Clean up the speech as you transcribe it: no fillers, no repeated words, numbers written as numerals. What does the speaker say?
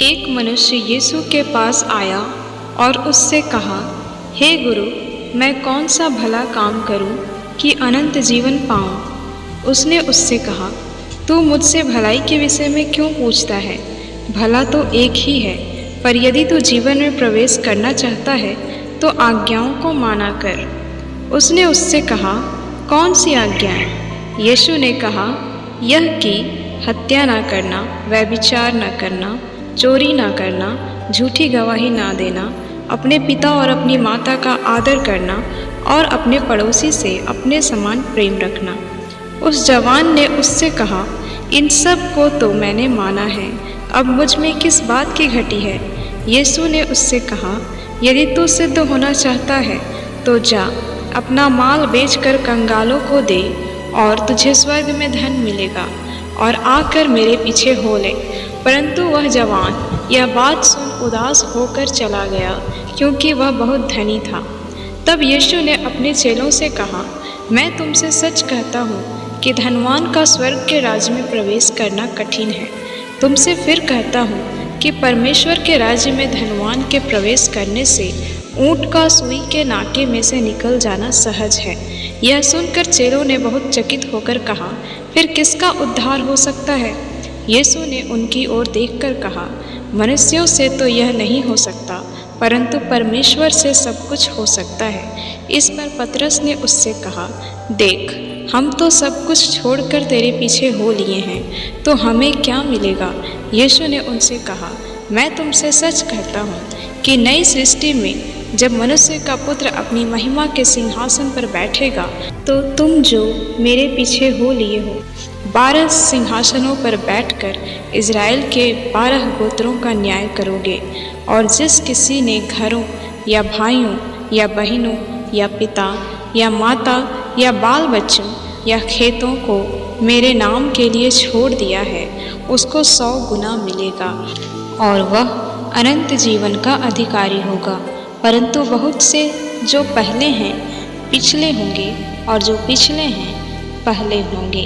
एक मनुष्य यीशु के पास आया और उससे कहा, हे गुरु, मैं कौन सा भला काम करूं कि अनंत जीवन पाऊं? उसने उससे कहा, तू मुझसे भलाई के विषय में क्यों पूछता है? भला तो एक ही है, पर यदि तू जीवन में प्रवेश करना चाहता है तो आज्ञाओं को माना कर। उसने उससे कहा, कौन सी आज्ञाएं? यीशु ने कहा, यह कि हत्या न करना, व्यभिचार न करना, चोरी न करना, झूठी गवाही न देना, अपने पिता और अपनी माता का आदर करना और अपने पड़ोसी से अपने समान प्रेम रखना। उस जवान ने उससे कहा, इन सब को तो मैंने माना है, अब मुझ में किस बात की घटी है? यीशु ने उससे कहा, यदि तू सिद्ध होना चाहता है तो जा, अपना माल बेचकर कंगालों को दे और तुझे स्वर्ग में धन मिलेगा, और आकर मेरे पीछे हो ले। परंतु वह जवान यह बात सुन उदास होकर चला गया, क्योंकि वह बहुत धनी था। तब यीशु ने अपने चेलों से कहा, मैं तुमसे सच कहता हूँ कि धनवान का स्वर्ग के राज्य में प्रवेश करना कठिन है। तुमसे फिर कहता हूँ कि परमेश्वर के राज्य में धनवान के प्रवेश करने से ऊँट का सुई के नाके में से निकल जाना सहज है। यह सुनकर चेलों ने बहुत चकित होकर कहा, फिर किसका उद्धार हो सकता है? यीशु ने उनकी ओर देखकर कहा, मनुष्यों से तो यह नहीं हो सकता, परंतु परमेश्वर से सब कुछ हो सकता है। इस पर पतरस ने उससे कहा, देख, हम तो सब कुछ छोड़कर तेरे पीछे हो लिए हैं, तो हमें क्या मिलेगा? यीशु ने उनसे कहा, मैं तुमसे सच कहता हूँ कि नई सृष्टि में जब मनुष्य का पुत्र अपनी महिमा के सिंहासन पर बैठेगा, तो तुम जो मेरे पीछे हो लिए हो 12 सिंहासनों पर बैठकर इज़राइल के 12 गोत्रों का न्याय करोगे। और जिस किसी ने घरों या भाइयों या बहनों या पिता या माता या बाल बच्चों या खेतों को मेरे नाम के लिए छोड़ दिया है, उसको 100 गुना मिलेगा और वह अनंत जीवन का अधिकारी होगा। परंतु बहुत से जो पहले हैं पिछले होंगे, और जो पिछले हैं पहले होंगे।